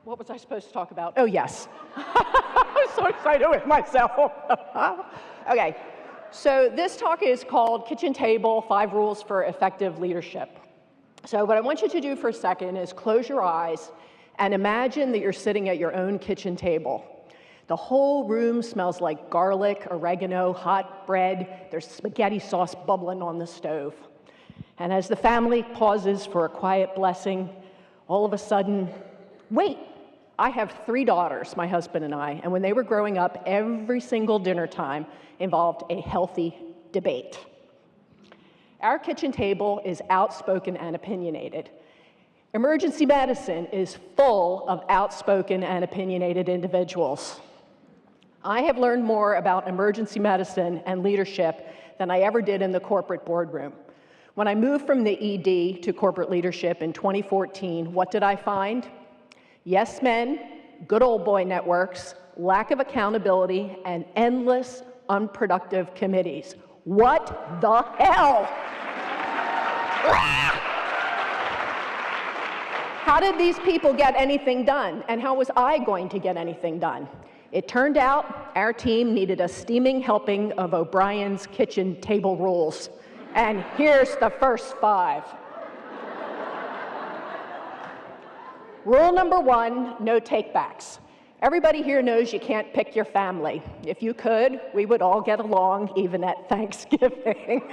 What was I supposed to talk about? Oh, yes. I'm so excited with myself. Okay, so this talk is called Kitchen Table, 5 Rules for Effective Leadership. So what I want you to do for a second is close your eyes and imagine that you're sitting at your own kitchen table. The whole room smells like garlic, oregano, hot bread. There's spaghetti sauce bubbling on the stove. And as the family pauses for a quiet blessing, all of a sudden, wait, I have 3 daughters, my husband and I, and when they were growing up, every single dinner time involved a healthy debate. Our kitchen table is outspoken and opinionated. Emergency medicine is full of outspoken and opinionated individuals. I have learned more about emergency medicine and leadership than I ever did in the corporate boardroom. When I moved from the ED to corporate leadership in 2014, what did I find? Yes men, good old boy networks, lack of accountability, and endless unproductive committees. What the hell? How did these people get anything done? And how was I going to get anything done? It turned out our team needed a steaming helping of O'Brien's kitchen table rules. And here's the first 5. Rule number 1, no takebacks. Everybody here knows you can't pick your family. If you could, we would all get along, even at Thanksgiving.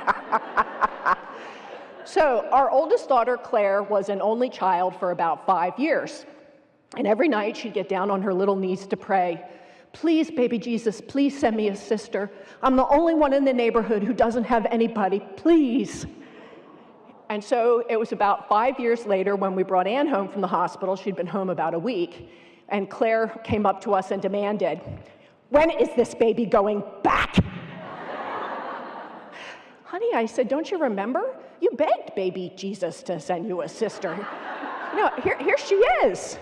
So our oldest daughter, Claire, was an only child for about 5 years. And every night she'd get down on her little knees to pray, "Please, baby Jesus, please send me a sister. I'm the only one in the neighborhood who doesn't have anybody, please." And so it was about 5 years later when we brought Anne home from the hospital. She'd been home about a week. And Claire came up to us and demanded, "When is this baby going back?" "Honey," I said, "don't you remember? You begged baby Jesus to send you a sister. You know, here she is."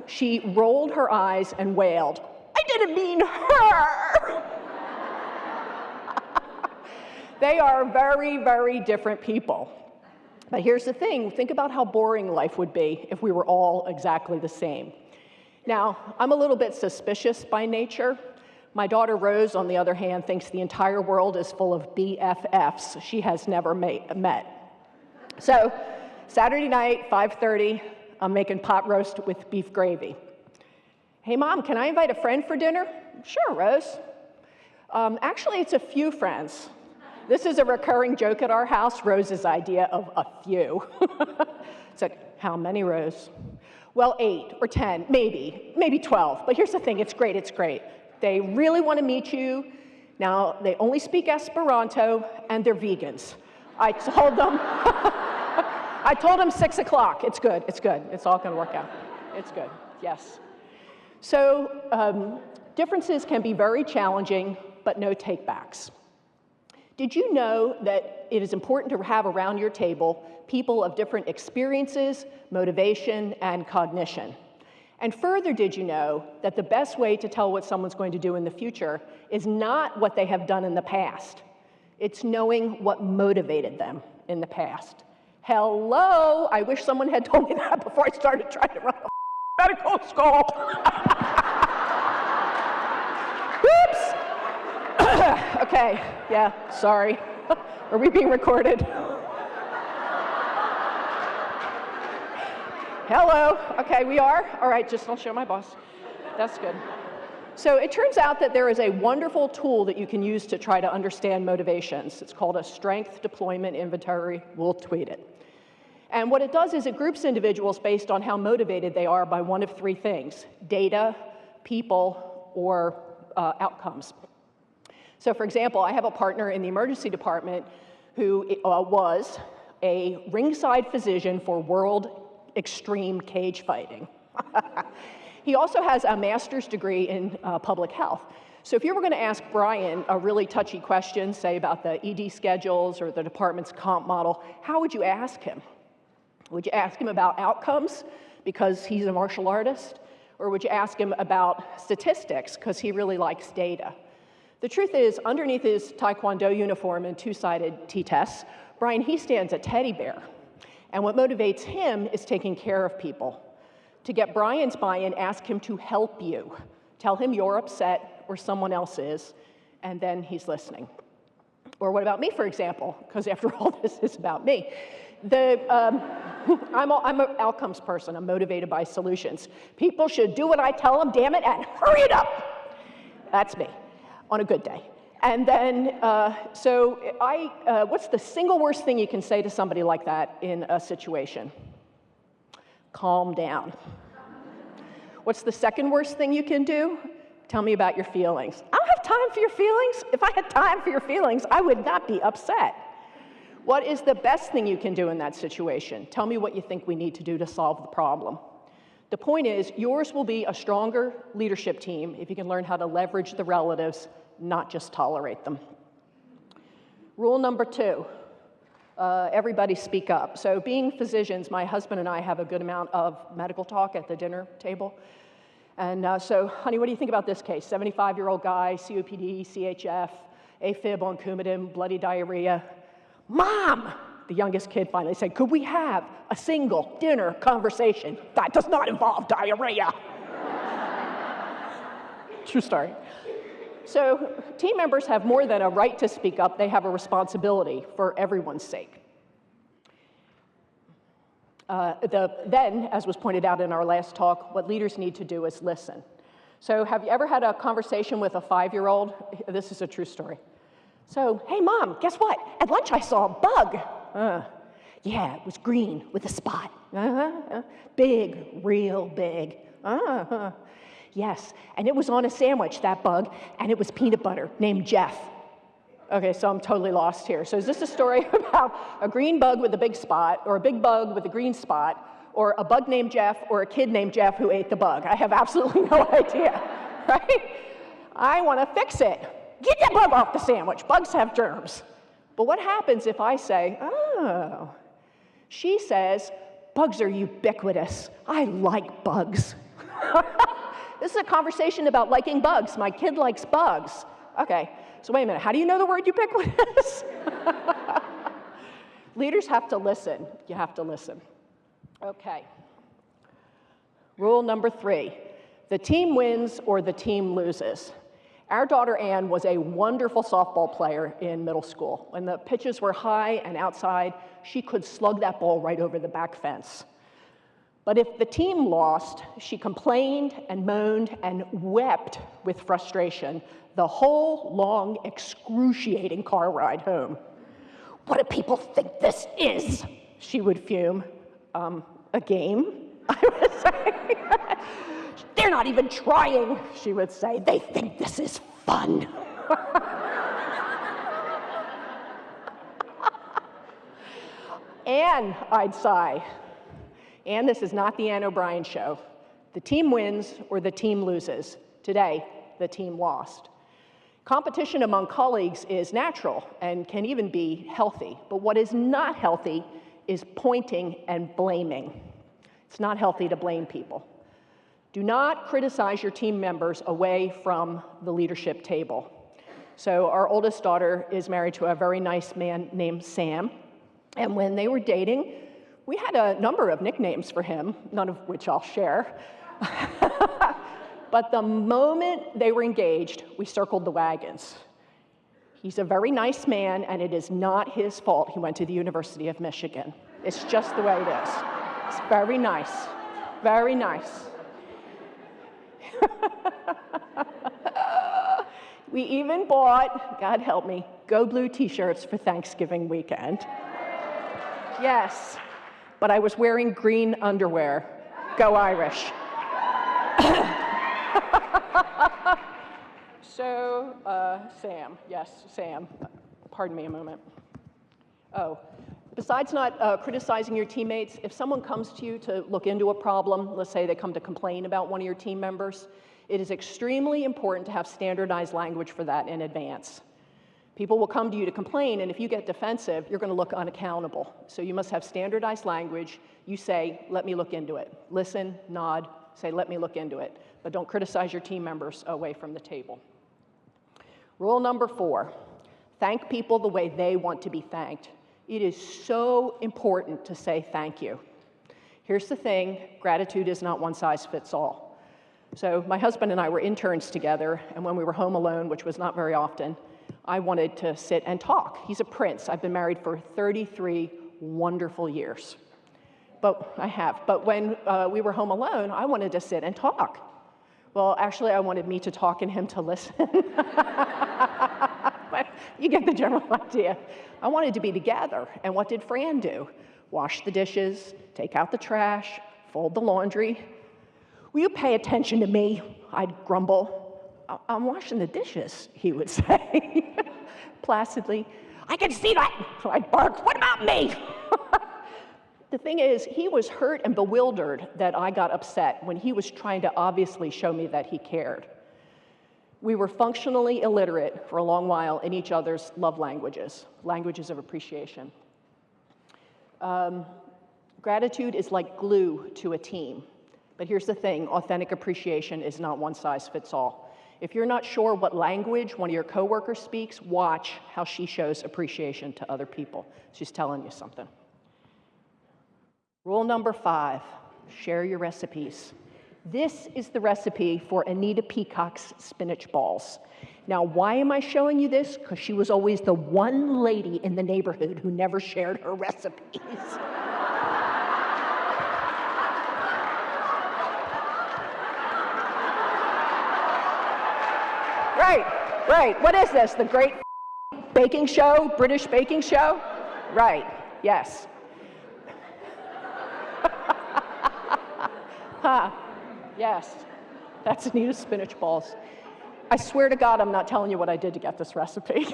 She rolled her eyes and wailed, "I didn't mean her." They are very, very different people. But here's the thing, think about how boring life would be if we were all exactly the same. Now, I'm a little bit suspicious by nature. My daughter Rose, on the other hand, thinks the entire world is full of BFFs she has never met. So, Saturday night, 5:30, I'm making pot roast with beef gravy. "Hey, Mom, can I invite a friend for dinner?" "Sure, Rose." Actually, it's a few friends. This is a recurring joke at our house, Rose's idea of a few. It's like, "How many, Rose?" "Well, 8 or 10, maybe 12. But here's the thing, it's great. They really want to meet you. Now, they only speak Esperanto, and they're vegans." I told them 6 o'clock. It's good. It's all going to work out. It's good, yes. So differences can be very challenging, but no takebacks. Did you know that it is important to have around your table people of different experiences, motivation, and cognition? And further, did you know that the best way to tell what someone's going to do in the future is not what they have done in the past? It's knowing what motivated them in the past. Hello, I wish someone had told me that before I started trying to run a medical school. Whoops. Okay, yeah, sorry. Are we being recorded? Hello, okay, we are? All right, just don't show my boss. That's good. So it turns out that there is a wonderful tool that you can use to try to understand motivations. It's called a strength deployment inventory. We'll tweet it. And what it does is it groups individuals based on how motivated they are by one of 3 things: data, people, or outcomes. So for example, I have a partner in the emergency department who was a ringside physician for world extreme cage fighting. He also has a master's degree in public health. So if you were going to ask Brian a really touchy question, say about the ED schedules or the department's comp model, how would you ask him? Would you ask him about outcomes because he's a martial artist? Or would you ask him about statistics because he really likes data? The truth is, underneath his Taekwondo uniform and 2-sided T-tests, Brian, he stands a teddy bear. And what motivates him is taking care of people. To get Brian's buy-in, ask him to help you. Tell him you're upset or someone else is, and then he's listening. Or what about me, for example? Because after all, this is about me. I'm an outcomes person. I'm motivated by solutions. People should do what I tell them, damn it, and hurry it up. That's me on a good day. And then, what's the single worst thing you can say to somebody like that in a situation? Calm down. What's the second worst thing you can do? Tell me about your feelings. I don't have time for your feelings. If I had time for your feelings, I would not be upset. What is the best thing you can do in that situation? Tell me what you think we need to do to solve the problem. The point is, yours will be a stronger leadership team if you can learn how to leverage the relatives, not just tolerate them. Rule number 2, everybody speak up. So being physicians, my husband and I have a good amount of medical talk at the dinner table. And so, honey, what do you think about this case? 75-year-old guy, COPD, CHF, AFib on Coumadin, bloody diarrhea. Mom, the youngest kid finally said, could we have a single dinner conversation that does not involve diarrhea? True story. So team members have more than a right to speak up, they have a responsibility for everyone's sake. Then, as was pointed out in our last talk, what leaders need to do is listen. So have you ever had a conversation with a 5-year-old? This is a true story. So, hey, Mom, guess what? At lunch I saw a bug. Yeah, it was green with a spot. Big, real big. Yes, and it was on a sandwich, that bug, and it was peanut butter, named Jeff. Okay, so I'm totally lost here. So is this a story about a green bug with a big spot, or a big bug with a green spot, or a bug named Jeff, or a kid named Jeff who ate the bug? I have absolutely no idea, right? I want to fix it. Get that bug off the sandwich. Bugs have germs. But what happens if I say, oh, she says, bugs are ubiquitous. I like bugs. This is a conversation about liking bugs. My kid likes bugs. Okay, so wait a minute. How do you know the word ubiquitous? Leaders have to listen. You have to listen. Okay. Rule number 3. The team wins or the team loses. Our daughter Anne was a wonderful softball player in middle school. When the pitches were high and outside, she could slug that ball right over the back fence. But if the team lost, she complained and moaned and wept with frustration the whole long, excruciating car ride home. What do people think this is? She would fume. A game, I would say. They're not even trying, she would say. They think this is fun. And I'd sigh. And this is not the Ann O'Brien show. The team wins or the team loses. Today, the team lost. Competition among colleagues is natural and can even be healthy. But what is not healthy is pointing and blaming. It's not healthy to blame people. Do not criticize your team members away from the leadership table. So our oldest daughter is married to a very nice man named Sam. And when they were dating, we had a number of nicknames for him, none of which I'll share. But the moment they were engaged, we circled the wagons. He's a very nice man, and it is not his fault he went to the University of Michigan. It's just the way it is. It's very nice. Very nice. We even bought, God help me, Go Blue t-shirts for Thanksgiving weekend. Yes, but I was wearing green underwear. Go Irish. So, Sam, yes, Sam. Pardon me a moment. Oh, besides not criticizing your teammates, if someone comes to you to look into a problem, let's say they come to complain about one of your team members, it is extremely important to have standardized language for that in advance. People will come to you to complain, and if you get defensive, you're going to look unaccountable. So you must have standardized language. You say, let me look into it. Listen, nod, say, let me look into it. But don't criticize your team members away from the table. Rule number 4, thank people the way they want to be thanked. It is so important to say thank you. Here's the thing, gratitude is not one size fits all. So my husband and I were interns together, and when we were home alone, which was not very often, I wanted to sit and talk. He's a prince. I've been married for 33 wonderful years. But when we were home alone, I wanted to sit and talk. Well, actually, I wanted me to talk and him to listen. But you get the general idea. I wanted to be together. And what did Fran do? Wash the dishes, take out the trash, fold the laundry. Will you pay attention to me? I'd grumble. I'm washing the dishes, he would say, placidly. I can see that, I'd bark. What about me? The thing is, he was hurt and bewildered that I got upset when he was trying to obviously show me that he cared. We were functionally illiterate for a long while in each other's love languages, languages of appreciation. Gratitude is like glue to a team. But here's the thing, authentic appreciation is not one size fits all. If you're not sure what language one of your coworkers speaks, watch how she shows appreciation to other people. She's telling you something. Rule number 5, share your recipes. This is the recipe for Anita Peacock's spinach balls. Now, why am I showing you this? Because she was always the one lady in the neighborhood who never shared her recipes. Right. What is this? The Great Baking Show? British Baking Show? Right, yes. Yes, that's Anita's spinach balls. I swear to God, I'm not telling you what I did to get this recipe.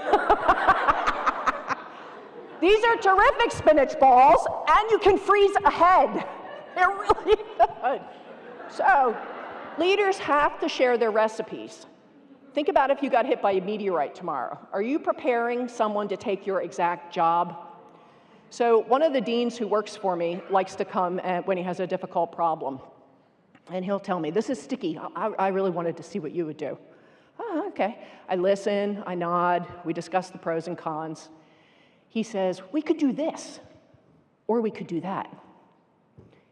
These are terrific spinach balls, and you can freeze ahead. They're really good. So, leaders have to share their recipes. Think about if you got hit by a meteorite tomorrow. Are you preparing someone to take your exact job? So one of the deans who works for me likes to come when he has a difficult problem. And he'll tell me, this is sticky. I really wanted to see what you would do. Oh, okay. I listen, I nod, we discuss the pros and cons. He says, we could do this, or we could do that.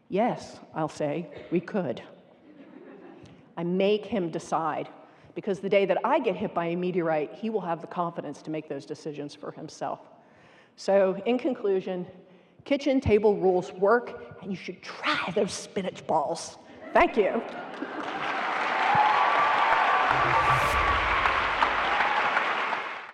Yes, I'll say, we could. I make him decide, because the day that I get hit by a meteorite, he will have the confidence to make those decisions for himself. So, in conclusion, kitchen table rules work, and you should try those spinach balls. Thank you.